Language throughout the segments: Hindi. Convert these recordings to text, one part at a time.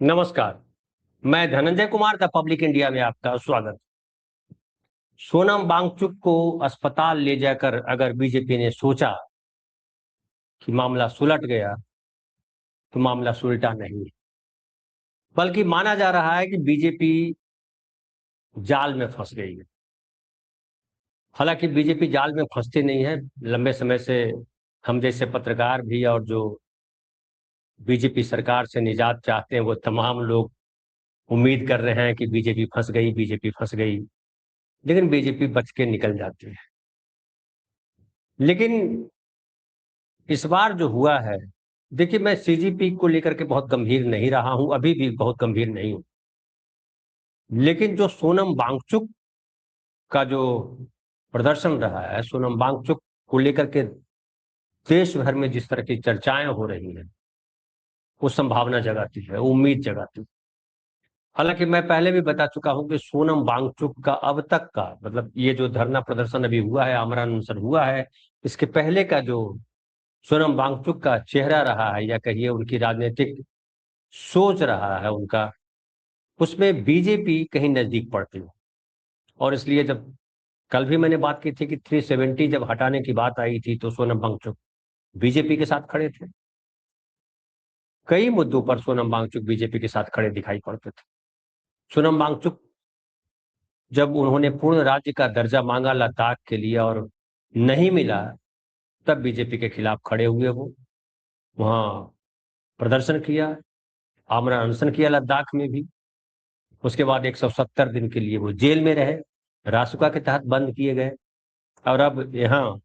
नमस्कार। मैं Dhananjay Kumar the public India में आपका स्वागत। सोनम वांगचुक को अस्पताल ले जाकर अगर बीजेपी ने सोचा कि मामला सुलट गया, तो मामला सुलटा नहीं, बल्कि माना जा रहा है कि बीजेपी जाल में फंस गई है। हालांकि बीजेपी जाल में फंसती नहीं है। लंबे समय से हम जैसे पत्रकार भी और जो बीजेपी सरकार से निजात चाहते हैं, वो तमाम लोग उम्मीद कर रहे हैं कि बीजेपी फंस गई, बीजेपी फंस गई, लेकिन बीजेपी बच के निकल जाती है। लेकिन इस बार जो हुआ है, देखिए, मैं सीजीपी को लेकर के बहुत गंभीर नहीं रहा हूं, अभी भी बहुत गंभीर नहीं हूं। लेकिन जो सोनम वांगचुक का जो प्रदर्शन रहा है, सोनम वांगचुक को लेकर के देश भर में जिस तरह की चर्चाएं हो रही हैं, वो संभावना जगाती है, उम्मीद जगाती है। हालांकि मैं पहले भी बता चुका हूं कि सोनम वांगचुक का अब तक का मतलब, ये जो धरना प्रदर्शन अभी हुआ है, आमरण अनशन हुआ है, इसके पहले का जो सोनम वांगचुक का चेहरा रहा है, या कहिए उनकी राजनीतिक सोच रहा है उनका, उसमें बीजेपी कहीं नजदीक पड़ती है। और इसलिए जब कल भी मैंने बात की थी कि 370 जब हटाने की बात आई थी, तो सोनम वांगचुक बीजेपी के साथ खड़े थे। कई मुद्दों पर सोनम वांगचुक बीजेपी के साथ खड़े दिखाई पड़ते थे। सोनम वांगचुक, जब उन्होंने पूर्ण राज्य का दर्जा मांगा लद्दाख के लिए और नहीं मिला, तब बीजेपी के खिलाफ खड़े हुए। वो वहां प्रदर्शन किया, आमरण अनशन किया लद्दाख में भी। उसके बाद 170 दिन के लिए वो जेल में रहे, रासुका के तहत बंद किए गए। और अब यहाँ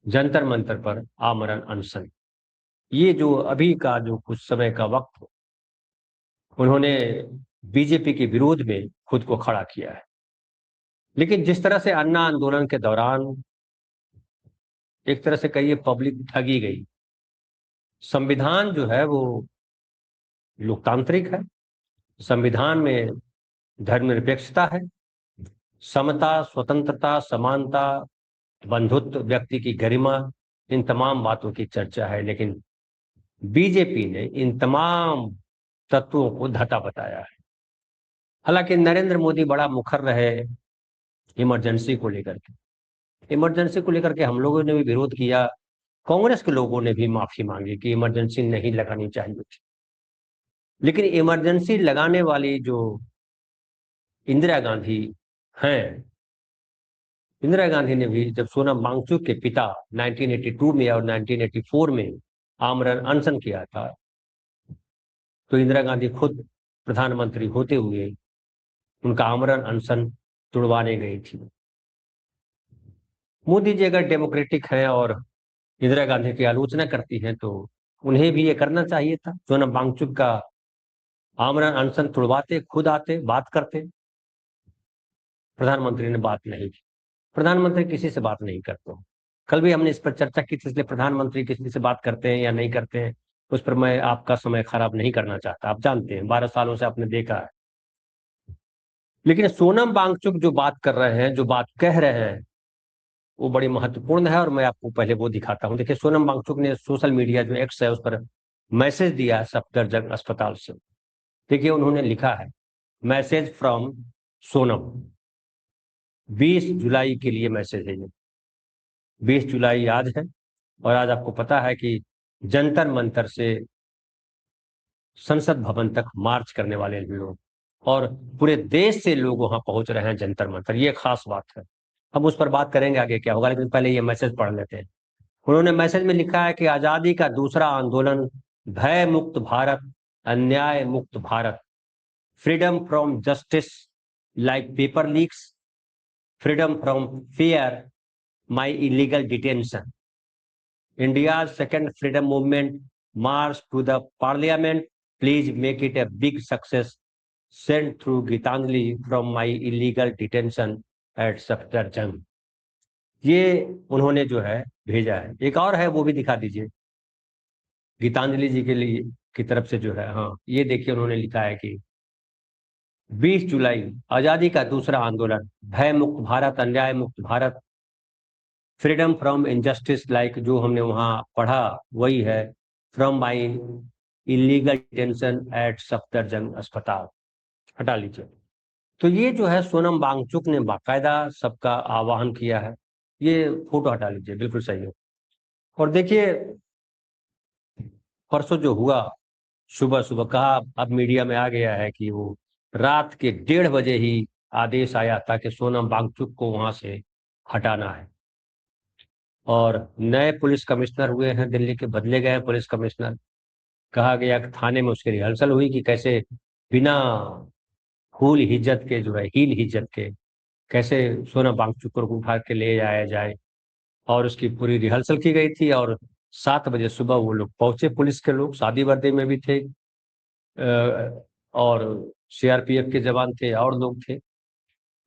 जंतर मंतर पर आमरण अनशन। ये जो अभी का जो कुछ समय का वक्त, उन्होंने बीजेपी के विरोध में खुद को खड़ा किया है। लेकिन जिस तरह से अन्ना आंदोलन के दौरान एक तरह से कहिए पब्लिक ठगी गई। संविधान जो है वो लोकतांत्रिक है। संविधान में धर्मनिरपेक्षता है, समता, स्वतंत्रता, समानता, बंधुत्व, व्यक्ति की गरिमा, इन तमाम बातों की चर्चा है। लेकिन बीजेपी ने इन तमाम तत्वों को धता बताया है। हालांकि नरेंद्र मोदी बड़ा मुखर रहे इमरजेंसी को लेकर के। इमरजेंसी को लेकर के हम लोगों ने भी विरोध किया, कांग्रेस के लोगों ने भी माफी मांगी कि इमरजेंसी नहीं लगानी चाहिए थी। लेकिन इमरजेंसी लगाने वाली जो इंदिरा गांधी हैं, इंदिरा गांधी ने भी जब सोनम वांगचुक के पिता 1982 में और 1984 में आमरण अनशन किया था, तो इंदिरा गांधी खुद प्रधानमंत्री होते हुए उनका आमरण अनशन तुड़वाने गई थी। मोदी जी अगर डेमोक्रेटिक हैं और इंदिरा गांधी की आलोचना करती हैं, तो उन्हें भी ये करना चाहिए था। सोनम वांगचुक का आमरण अनशन तुड़वाते, खुद आते, बात करते। प्रधानमंत्री ने बात नहीं की। प्रधानमंत्री किसी से बात नहीं करते हैं। कल भी हमने इस पर चर्चा की थी, इसलिए प्रधानमंत्री किसी से बात करते हैं या नहीं करते हैं, उस पर मैं आपका समय खराब नहीं करना चाहता। आप जानते हैं, 12 सालों से आपने देखा है। लेकिन सोनम वांगचुक जो बात कर रहे हैं, जो बात कह रहे हैं, वो बड़ी महत्वपूर्ण है। और मैं आपको पहले वो दिखाता हूं। देखिए, सोनम वांगचुक ने सोशल मीडिया जो एक्स है, उस पर मैसेज दिया है सफदरजंग अस्पताल से। देखिए, उन्होंने लिखा है, मैसेज फ्रॉम सोनम। 20 जुलाई के लिए मैसेज है ये। 20 जुलाई आज है, और आज आपको पता है कि जंतर मंतर से संसद भवन तक मार्च करने वाले लोग, और पूरे देश से लोग वहां पहुंच रहे हैं जंतर मंतर। ये खास बात है। हम उस पर बात करेंगे आगे क्या होगा, लेकिन पहले ये मैसेज पढ़ लेते हैं। उन्होंने मैसेज में लिखा है कि आजादी का दूसरा आंदोलन, भय मुक्त भारत, अन्याय मुक्त Bharat, freedom from justice like paper leaks, freedom from fear my illegal detention, India's second freedom movement march to the parliament. Please make it a big success. Sent through Gitanjali from my illegal detention at Safdarjung. ये उन्होंने जो है भेजा है। एक और है, वो भी दिखा दीजिए, गीतांजलि जी के लिए की तरफ से जो है। हाँ, ये देखिए, उन्होंने लिखा है कि 20 जुलाई आजादी का दूसरा आंदोलन, भय मुक्त भारत, अन्याय मुक्त Bharat, freedom from injustice, like जो हमने वहां पढ़ा वही है, from my illegal detention at Safdarjung अस्पताल, हटा लीजिए। तो ये जो है सोनम वांगचुक ने बाकायदा सबका आह्वान किया है। ये फोटो हटा लीजिए, बिल्कुल सही है। और देखिए परसों जो हुआ, सुबह सुबह कहा, अब मीडिया में आ गया है कि वो रात के 1:30 बजे ही आदेश आया था कि सोनम वांगचुक को वहां से हटाना है। और नए पुलिस कमिश्नर हुए हैं दिल्ली के, बदले गए हैं पुलिस कमिश्नर। कहा गया कि थाने में उसकी रिहर्सल हुई कि कैसे बिना फूल हिज्जत के, जो है हील हिज्जत के, कैसे सोनम वांगचुक को उठा के ले जाया जाए। और उसकी पूरी रिहर्सल की गई थी। और 7 बजे सुबह वो लोग पहुंचे, पुलिस के लोग शादी वर्दी में भी थे, और सीआरपीएफ के जवान थे और लोग थे।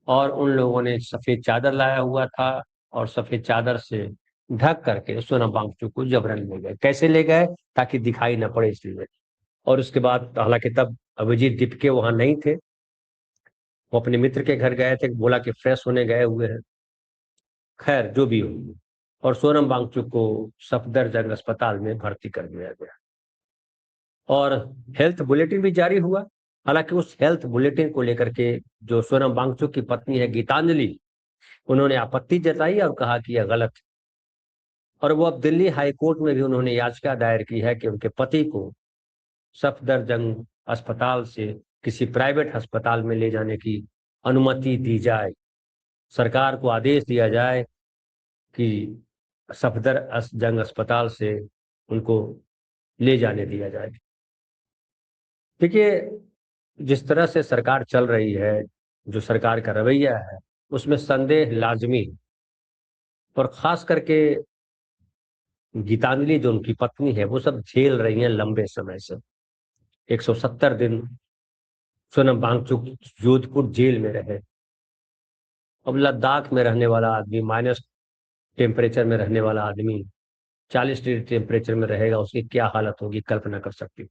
और उन लोगों ने सफेद चादर लाया हुआ था, और सफेद चादर से ढक करके सोनम वांगचुक को जबरन ले गए। कैसे ले गए? ताकि दिखाई न पड़े इसलिए। और उसके बाद हालांकि तब अभिजीत दीपके वहां नहीं थे, वो अपने मित्र के घर गए थे, बोला कि फ्रेश होने गए हुए हैं। खैर जो भी हो, और सोनम वांगचुक को सफदरजंग अस्पताल में भर्ती कर दिया गया। और हेल्थ बुलेटिन भी जारी हुआ। हालांकि उस हेल्थ बुलेटिन को लेकर के जो सोनम वांगचुक की पत्नी है गीतांजलि, उन्होंने आपत्ति जताई और कहा कि यह गलत है। और वो अब दिल्ली हाई कोर्ट में भी उन्होंने याचिका दायर की है कि उनके पति को सफदरजंग अस्पताल से किसी प्राइवेट अस्पताल में ले जाने की अनुमति दी जाए। सरकार को आदेश दिया जाए कि सफदरजंग अस्पताल से उनको ले जाने दिया जाए। देखिए जिस तरह से सरकार चल रही है, जो सरकार का रवैया है, उसमें संदेह लाजमी है। और खास करके गीतांजलि जो उनकी पत्नी है, वो सब झेल रही हैं लंबे समय से। 170 दिन सोनम वांगचुक जोधपुर जेल में रहे। अब लद्दाख में रहने वाला आदमी, माइनस टेम्परेचर में रहने वाला आदमी 40 डिग्री टेम्परेचर में रहेगा, उसकी क्या हालत होगी, कल्पना कर सकती हूँ।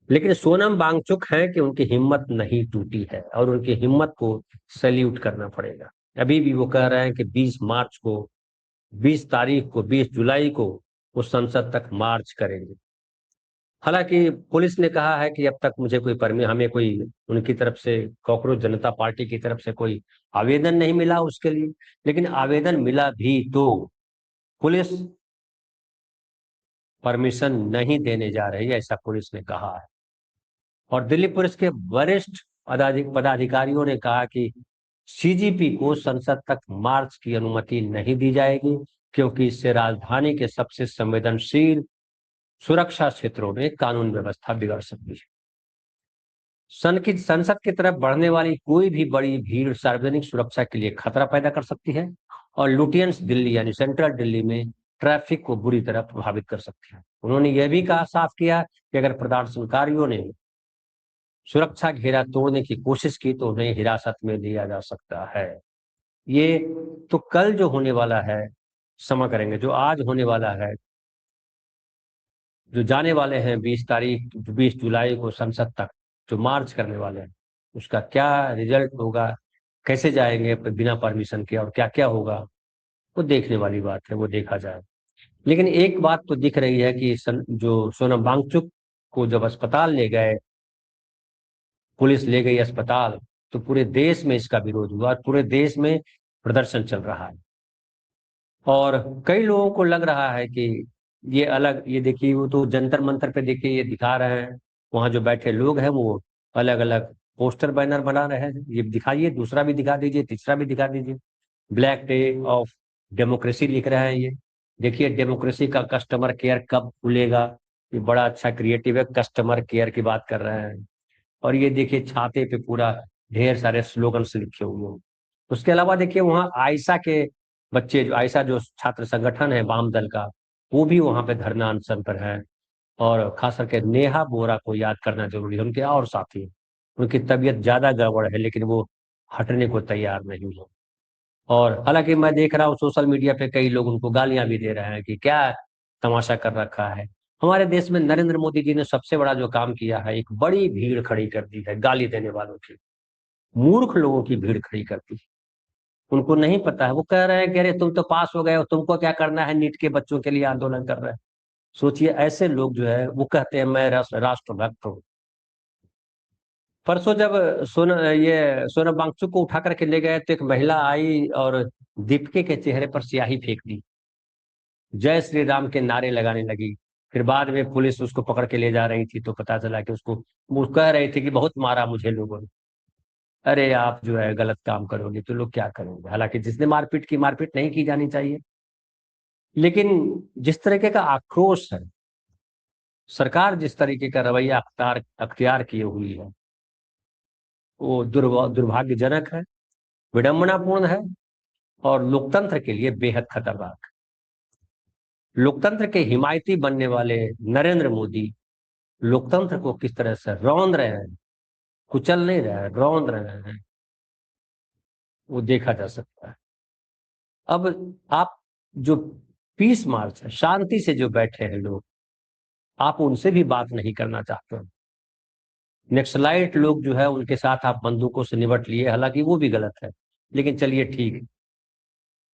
लेकिन सोनम वांगचुक है कि उनकी हिम्मत नहीं टूटी है, और उनकी हिम्मत को सैल्यूट करना पड़ेगा। अभी भी वो कह रहे हैं कि 20 मार्च को, 20 तारीख को, 20 जुलाई को वो संसद तक मार्च करेंगे। हालांकि पुलिस ने कहा है कि अब तक मुझे कोई हमें कोई उनकी तरफ से, कॉकरोच जनता पार्टी की तरफ से कोई आवेदन नहीं मिला उसके लिए। लेकिन आवेदन मिला भी तो पुलिस परमिशन नहीं देने जा रही है, ऐसा पुलिस ने कहा है। और दिल्ली पुलिस के वरिष्ठ पदाधिकारियों ने कहा कि सीजीपी को संसद तक मार्च की अनुमति नहीं दी जाएगी, क्योंकि इससे राजधानी के सबसे संवेदनशील सुरक्षा क्षेत्रों में कानून व्यवस्था बिगड़ सकती है। संसद की तरफ बढ़ने वाली कोई भी बड़ी भीड़ सार्वजनिक सुरक्षा के लिए खतरा पैदा कर सकती है, और लुटियंस दिल्ली यानी सेंट्रल दिल्ली में ट्रैफिक को बुरी तरह प्रभावित कर सकती है। उन्होंने यह भी कहा, साफ किया कि अगर प्रदर्शनकारियों ने सुरक्षा घेरा तोड़ने की कोशिश की तो उन्हें हिरासत में लिया जा सकता है। ये तो कल जो होने वाला है, क्षमा करेंगे, जो आज होने वाला है, जो जाने वाले हैं 20 तारीख, 20 जुलाई को संसद तक जो मार्च करने वाले हैं, उसका क्या रिजल्ट होगा, कैसे जाएंगे बिना परमिशन के, और क्या क्या होगा, वो देखने वाली बात है, वो देखा जाए। लेकिन एक बात तो दिख रही है कि जो सोनम वांगचुक को जब अस्पताल ले गए, पुलिस ले गई अस्पताल, तो पूरे देश में इसका विरोध हुआ और पूरे देश में प्रदर्शन चल रहा है। और कई लोगों को लग रहा है कि ये अलग, ये देखिए वो तो जंतर मंतर पे देखिए ये दिखा रहे हैं, वहां जो बैठे लोग हैं वो अलग अलग पोस्टर बैनर बना रहे हैं। ये दिखाइए, दूसरा भी दिखा दीजिए, तीसरा भी दिखा दीजिए। ब्लैक डे ऑफ डेमोक्रेसी लिख रहे हैं ये। देखिए डेमोक्रेसी का कस्टमर केयर कब खुलेगा, ये बड़ा अच्छा क्रिएटिव है, कस्टमर केयर की बात कर रहे हैं। और ये देखिए छाते पे पूरा ढेर सारे स्लोगन्स लिखे हुए हैं। उसके अलावा देखिए वहाँ आयशा के बच्चे, जो आयशा जो छात्र संगठन है वाम दल का, वो भी वहाँ पे धरना अनशन पर है। और खास करके नेहा बोरा को याद करना जरूरी है, उनके और साथी। उनकी तबीयत ज्यादा गड़बड़ है, लेकिन वो हटने को तैयार नहीं है। और हालांकि मैं देख रहा हूँ सोशल मीडिया पे कई लोग उनको गालियां भी दे रहे हैं कि क्या तमाशा कर रखा है। हमारे देश में नरेंद्र मोदी जी ने सबसे बड़ा जो काम किया है, एक बड़ी भीड़ खड़ी कर दी है गाली देने वालों की, मूर्ख लोगों की भीड़ खड़ी कर दी। उनको नहीं पता है, वो कह रहे हैं कि अरे तुम तो पास हो गए हो, तुमको क्या करना है, नीट के बच्चों के लिए आंदोलन कर रहे हैं। सोचिए, ऐसे लोग जो है वो कहते हैं मैं राष्ट्रभक्त हूँ। परसों जब सोनम वांगचुक को उठा करके ले गए तो एक महिला आई और दीपिका के चेहरे पर स्याही फेंक दी, जय श्री राम के नारे लगाने लगी। फिर बाद में पुलिस उसको पकड़ के ले जा रही थी तो पता चला कि उसको, वो कह रही थी कि बहुत मारा मुझे लोगों ने। अरे आप जो है गलत काम करोगे तो लोग क्या करेंगे, हालांकि जिसने मारपीट की, मारपीट नहीं की जानी चाहिए। लेकिन जिस तरीके का आक्रोश है, सरकार जिस तरीके का रवैया अख्तियार अख्तियार किए हुई है, वो दुर्भाग्यजनक है, विडंबनापूर्ण है, और लोकतंत्र के लिए बेहद खतरनाक। लोकतंत्र के हिमायती बनने वाले नरेंद्र मोदी लोकतंत्र को किस तरह से रौंद रहे हैं, कुचल नहीं रहे हैं, रौंद रहे हैं, वो देखा जा सकता है। अब आप जो पीस मार्च है, शांति से जो बैठे हैं लोग, आप उनसे भी बात नहीं करना चाहते हो। नक्सलाइट लोग जो है उनके साथ आप बंदूकों से निपट लिए, हालांकि वो भी गलत है, लेकिन चलिए ठीक है।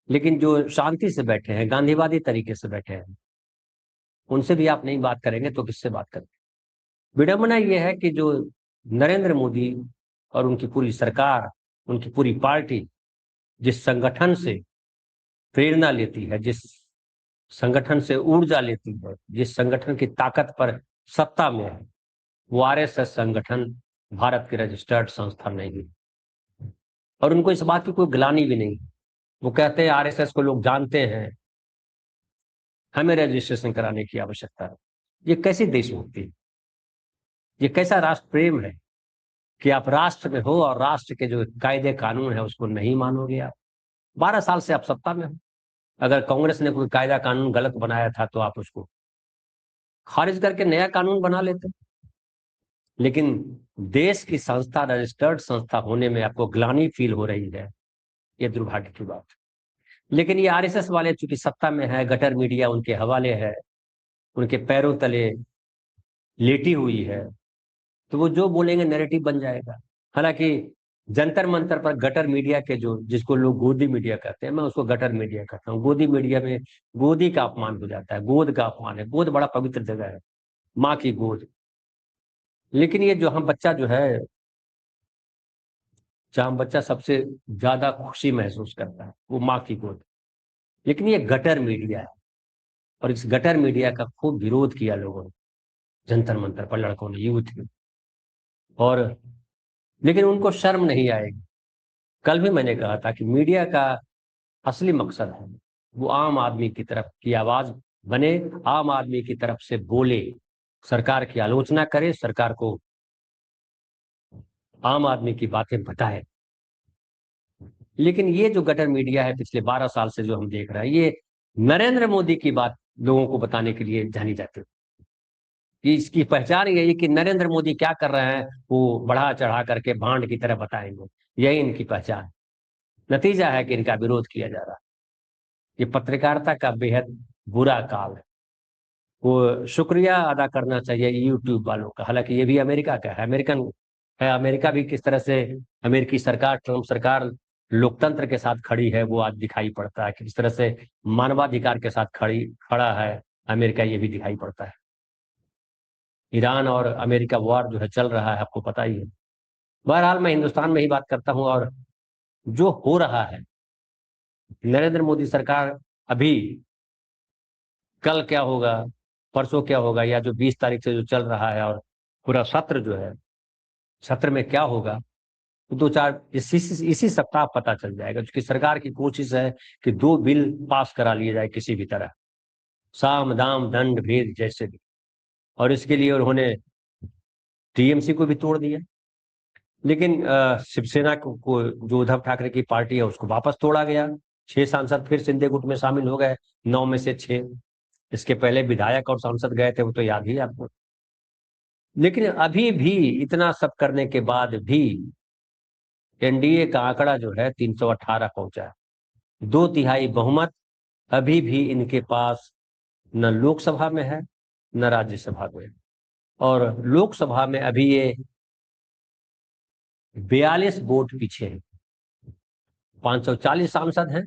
लेकिन जो शांति से बैठे हैं, गांधीवादी तरीके से बैठे हैं, उनसे भी आप नहीं बात करेंगे तो किससे बात करेंगे। विडंबना यह है कि जो नरेंद्र मोदी और उनकी पूरी सरकार, उनकी पूरी पार्टी जिस संगठन से प्रेरणा लेती है, जिस संगठन से ऊर्जा लेती है, जिस संगठन की ताकत पर सत्ता में है, वो आरएसएस संगठन भारत की रजिस्टर्ड संस्था नहीं है। और उनको इस बात की कोई ग्लानि भी नहीं। वो कहते हैं आरएसएस को लोग जानते हैं, हमें रजिस्ट्रेशन कराने की आवश्यकता है। ये कैसी देशभक्ति, ये कैसा राष्ट्र प्रेम है कि आप राष्ट्र में हो और राष्ट्र के जो कायदे कानून है उसको नहीं मानोगे आप। 12 साल से आप सत्ता में हो, अगर कांग्रेस ने कोई कायदा कानून गलत बनाया था तो आप उसको खारिज करके नया कानून बना लेते। लेकिन देश की संस्था, रजिस्टर्ड संस्था होने में आपको ग्लानि फील हो रही है, ये दुर्भाग्य की बात है। लेकिन ये आरएसएस वाले चूंकि सत्ता में है, गटर मीडिया उनके हवाले है, उनके पैरों तले लेटी हुई है, तो वो जो बोलेंगे नैरेटिव बन जाएगा। हालांकि जंतर मंतर पर गटर मीडिया के, जो जिसको लोग गोदी मीडिया कहते हैं, मैं उसको गटर मीडिया कहता हूँ। गोदी मीडिया में गोदी का अपमान हो जाता है, गोद का अपमान है। गोद बड़ा पवित्र जगह है, माँ की गोद। लेकिन ये जो हम बच्चा जो है, जहाँ बच्चा सबसे ज्यादा खुशी महसूस करता है, वो माँ की गोद। लेकिन ये गटर मीडिया है, और इस गटर मीडिया का खूब विरोध किया लोगों ने, जंतर मंतर पर, लड़कों ने, यूथ ने। और लेकिन उनको शर्म नहीं आएगी। कल भी मैंने कहा था कि मीडिया का असली मकसद है वो आम आदमी की तरफ की आवाज बने, आम आदमी की तरफ से बोले, सरकार की आलोचना करे, सरकार को आम आदमी की बातें बताए। लेकिन ये जो गटर मीडिया है पिछले 12 साल से जो हम देख रहे हैं, ये नरेंद्र मोदी की बात लोगों को बताने के लिए जानी जाती है, कि इसकी पहचान यही है कि नरेंद्र मोदी क्या कर रहे हैं वो बढ़ा चढ़ा करके भांड की तरह बताएंगे। यही इनकी पहचान। नतीजा है कि इनका विरोध किया जा रहा है। ये पत्रकारिता का बेहद बुरा काल है। वो शुक्रिया अदा करना चाहिए यूट्यूब वालों का, हालांकि ये भी अमेरिका का है, अमेरिकन है। अमेरिका भी किस तरह से, अमेरिकी सरकार, ट्रम्प सरकार लोकतंत्र के साथ खड़ी है, वो आज दिखाई पड़ता है। किस तरह से मानवाधिकार के साथ खड़ा है अमेरिका, ये भी दिखाई पड़ता है। ईरान और अमेरिका वॉर जो है चल रहा है, आपको पता ही है। बहरहाल मैं हिंदुस्तान में ही बात करता हूँ, और जो हो रहा है, नरेंद्र मोदी सरकार अभी, कल क्या होगा, परसों क्या होगा, या जो 20 तारीख से जो चल रहा है, और पूरा सत्र जो है, सत्र में क्या होगा, तो 2-4 इसी सप्ताह पता चल जाएगा। क्योंकि सरकार की कोशिश है कि 2 बिल पास करा लिए जाए किसी भी तरह, साम दाम दंड भेद जैसे भी। और इसके लिए उन्होंने टीएमसी को भी तोड़ दिया। लेकिन शिवसेना को जो उद्धव ठाकरे की पार्टी है उसको वापस तोड़ा गया। 6 सांसद फिर शिंदे गुट में शामिल हो गए, 9 में से 6। इसके पहले विधायक और सांसद गए थे, वो तो याद ही है आपको। लेकिन अभी भी इतना सब करने के बाद भी एनडीए का आंकड़ा जो है 318 पहुंचा है, 2/3 बहुमत अभी भी इनके पास न लोकसभा में है, न राज्यसभा में है। और लोकसभा में अभी ये 42 वोट पीछे है। 540 सांसद हैं,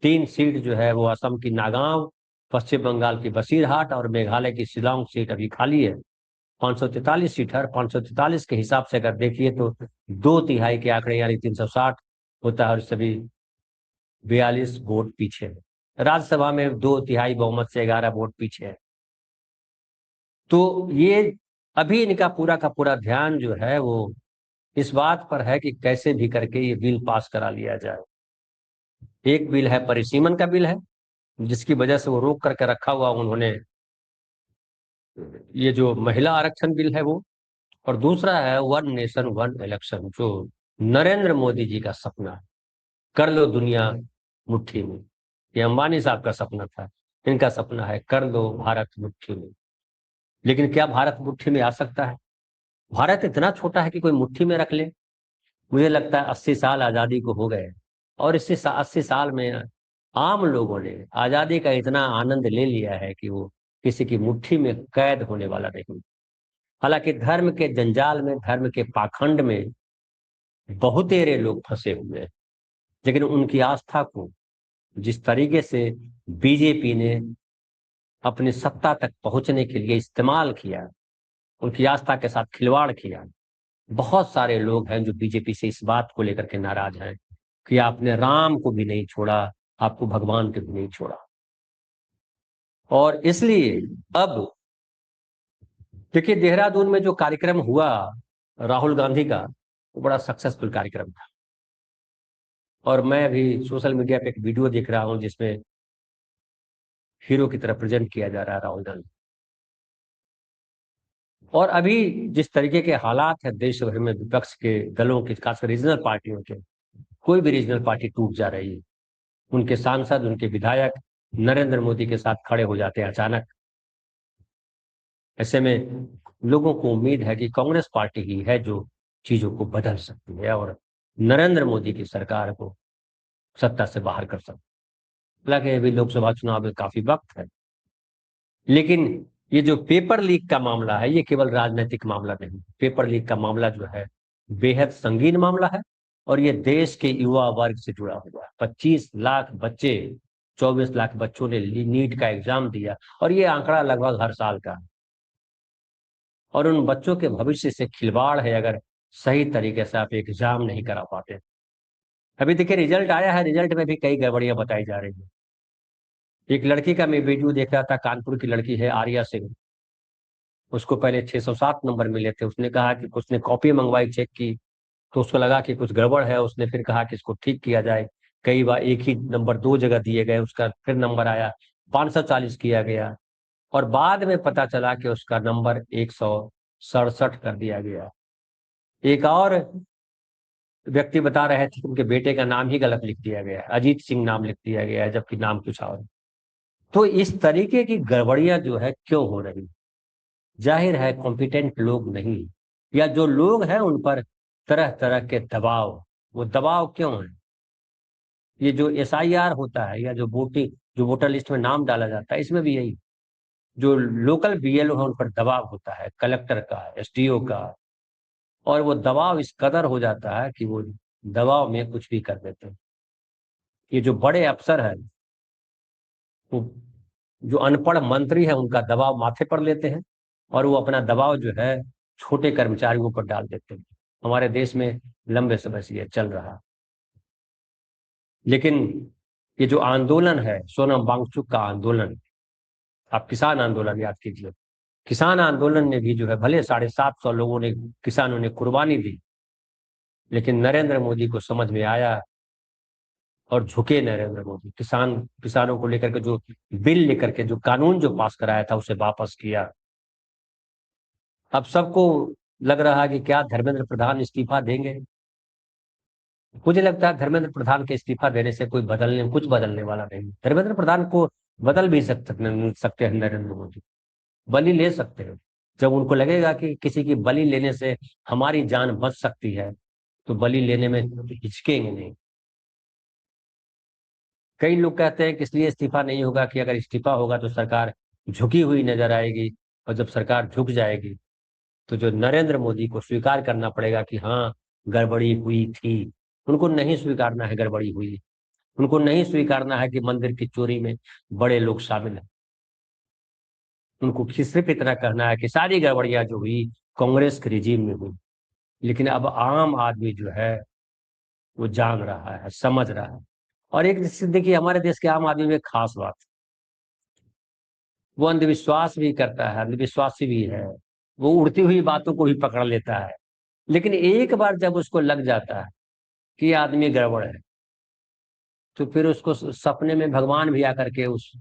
3 सीट जो है वो असम की नागांव पश्चिम बंगाल की बसीरहाट और मेघालय की शिलांग सीट अभी खाली है। 543 सीट है, और 543 के हिसाब से अगर देखिए तो 2/3 के आंकड़े यानी 360 होता है, और सभी 42 वोट पीछे है। राज्यसभा में 2/3 बहुमत से 11 वोट पीछे है। तो ये अभी इनका पूरा का पूरा ध्यान जो है वो इस बात पर है कि कैसे भी करके ये बिल पास करा लिया जाए। एक बिल है परिसीमन का बिल है, जिसकी वजह से वो रोक करके रखा हुआ उन्होंने, ये जो महिला आरक्षण बिल है वो। और दूसरा है वन नेशन वन इलेक्शन, जो नरेंद्र मोदी जी का सपना है, कर लो दुनिया मुट्ठी में। ये अंबानी साहब का सपना था, इनका सपना है कर लो भारत मुट्ठी में। लेकिन क्या भारत मुट्ठी में आ सकता है? भारत इतना छोटा है कि कोई मुट्ठी में रख ले? मुझे लगता है 80 साल आजादी को हो गए, और इससे 80 साल में आम लोगों ने आजादी का इतना आनंद ले लिया है कि वो किसी की मुट्ठी में कैद होने वाला नहीं। हालांकि धर्म के जंजाल में, धर्म के पाखंड में बहुतेरे लोग फंसे हुए हैं, लेकिन उनकी आस्था को जिस तरीके से बीजेपी ने अपनी सत्ता तक पहुंचने के लिए इस्तेमाल किया, उनकी आस्था के साथ खिलवाड़ किया। बहुत सारे लोग हैं जो बीजेपी से इस बात को लेकर के नाराज हैं कि आपने राम को भी नहीं छोड़ा, आपको भगवान को भी नहीं छोड़ा। और इसलिए अब देखिए, देहरादून में जो कार्यक्रम हुआ राहुल गांधी का, वो बड़ा सक्सेसफुल कार्यक्रम था। और मैं अभी सोशल मीडिया पे एक वीडियो देख रहा हूं जिसमें हीरो की तरह प्रेजेंट किया जा रहा है राहुल गांधी। और अभी जिस तरीके के हालात है देश भर में विपक्ष के दलों के, खासकर रीजनल पार्टियों के, कोई भी रीजनल पार्टी टूट जा रही है, उनके सांसद, उनके विधायक नरेंद्र मोदी के साथ खड़े हो जाते हैं अचानक। ऐसे में लोगों को उम्मीद है कि कांग्रेस पार्टी ही है जो चीजों को बदल सकती है और नरेंद्र मोदी की सरकार को सत्ता से बाहर कर सकती है। हालांकि अभी लोकसभा चुनाव में काफी वक्त है, लेकिन ये जो पेपर लीक का मामला है, ये केवल राजनीतिक मामला नहीं। पेपर लीक का मामला जो है बेहद संगीन मामला है, और ये देश के युवा वर्ग से जुड़ा हुआ है। 25 लाख बच्चे, 24 लाख बच्चों ने नीट का एग्जाम दिया, और ये आंकड़ा लगभग हर साल का है। और उन बच्चों के भविष्य से खिलवाड़ है अगर सही तरीके से आप एग्जाम नहीं करा पाते। अभी देखिए रिजल्ट आया है, रिजल्ट में भी कई गड़बड़ियां बताई जा रही है। एक लड़की का मैं वीडियो देख रहा था, कानपुर की लड़की है आर्या सिंह। उसको पहले 607 नंबर मिले थे। उसने कहा कि उसने कॉपी मंगवाई, चेक की, तो उसको लगा कि कुछ गड़बड़ है। उसने फिर कहा कि इसको ठीक किया जाए। कई बार एक ही नंबर 2 जगह दिए गए, उसका फिर नंबर आया, 540 किया गया, और बाद में पता चला कि उसका नंबर 167 कर दिया गया। एक और व्यक्ति बता रहे थे कि उनके बेटे का नाम ही गलत लिख दिया गया है, अजीत सिंह नाम लिख दिया गया है, जबकि नाम कुछ और है। तो इस तरीके की गड़बड़ियां जो है क्यों हो रही? जाहिर है कॉम्पिटेंट लोग नहीं, या जो लोग हैं उन पर तरह तरह के दबाव। वो दबाव क्यों है? ये जो SIR होता है, या जो वोटिंग, जो वोटर लिस्ट में नाम डाला जाता है, इसमें भी यही, जो लोकल BLO है उन पर दबाव होता है, कलेक्टर का, SDO का। और वो दबाव इस कदर हो जाता है कि वो दबाव में कुछ भी कर देते हैं। ये जो बड़े अफसर हैं, वो जो अनपढ़ मंत्री है उनका दबाव माथे पर लेते हैं, और वो अपना दबाव जो है छोटे कर्मचारियों पर डाल देते हैं। हमारे देश में लंबे समय से ये चल रहा है। लेकिन ये जो आंदोलन है, सोनम वांगचुक का आंदोलन, आप किसान आंदोलन याद कीजिए। किसान आंदोलन ने भी जो है, भले 750 लोगों ने, किसानों ने कुर्बानी दी, लेकिन नरेंद्र मोदी को समझ में आया और झुके नरेंद्र मोदी। किसानों को लेकर के जो बिल लेकर के, जो कानून जो पास कराया था, उसे वापस किया। अब सबको लग रहा है कि क्या धर्मेंद्र प्रधान इस्तीफा देंगे? मुझे लगता है धर्मेंद्र प्रधान के इस्तीफा देने से कुछ बदलने वाला नहीं। धर्मेंद्र प्रधान को बदल भी सकते हैं नरेंद्र मोदी, बलि ले सकते हैं। जब उनको लगेगा कि किसी की बलि लेने से हमारी जान बच सकती है, तो बलि लेने में हिचकेंगे नहीं। कई लोग कहते हैं कि इसलिए इस्तीफा नहीं होगा कि अगर इस्तीफा होगा तो सरकार झुकी हुई नजर आएगी, और जब सरकार झुक जाएगी तो जो नरेंद्र मोदी को स्वीकार करना पड़ेगा कि हाँ, गड़बड़ी हुई थी। उनको नहीं स्वीकारना है गड़बड़ी हुई, उनको नहीं स्वीकारना है कि मंदिर की चोरी में बड़े लोग शामिल हैं। उनको सिर्फ इतना कहना है कि सारी गड़बड़ियां जो हुई कांग्रेस के रिजीम में हुई, लेकिन अब आम आदमी जो है वो जान रहा है, समझ रहा है। और एक देखिए, हमारे देश के आम आदमी में एक खास बात, वो अंधविश्वास भी करता है, अंधविश्वासी भी है, वो उड़ती हुई बातों को भी पकड़ लेता है। लेकिन एक बार जब उसको लग जाता है कि ये आदमी गड़बड़ है, तो फिर उसको सपने में भगवान भी आकर के उस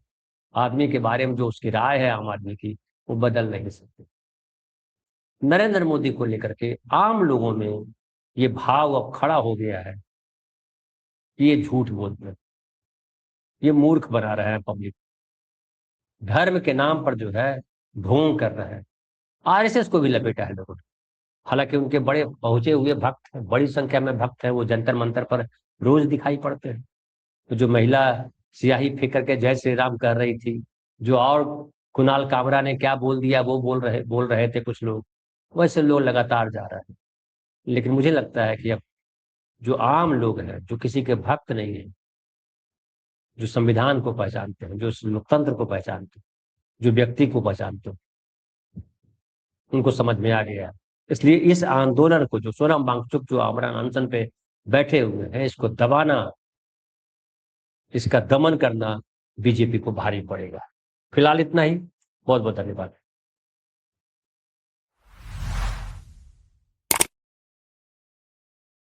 आदमी के बारे में जो उसकी राय है आम आदमी की, वो बदल नहीं सकते। नरेंद्र मोदी को लेकर के आम लोगों में ये भाव अब खड़ा हो गया है कि ये झूठ बोलते हैं, ये मूर्ख बना रहे हैं पब्लिक, धर्म के नाम पर जो है ढोंग कर रहे हैं। आरएसएस को भी लपेटा है लोगों ने। हालांकि उनके बड़े पहुंचे हुए भक्त हैं, बड़ी संख्या में भक्त हैं, वो जंतर मंतर पर रोज दिखाई पड़ते हैं। तो जो महिला सियाही फेंक करके जय श्री राम कर रही थी, जो और कुणाल कामरा ने क्या बोल दिया वो बोल रहे थे कुछ लोग, वैसे लोग लगातार जा रहे हैं। लेकिन मुझे लगता है कि अब जो आम लोग हैं, जो किसी के भक्त नहीं है, जो संविधान को पहचानते हैं, जो लोकतंत्र को पहचानते हैं, जो व्यक्ति को पहचानते हैं, उनको समझ में आ गया है। इसलिए इस आंदोलन को, जो सोनम वांगचुक जो आमरण अनशन पे बैठे हुए हैं, इसको दबाना, इसका दमन करना बीजेपी को भारी पड़ेगा। फिलहाल इतना ही। बहुत बहुत धन्यवाद।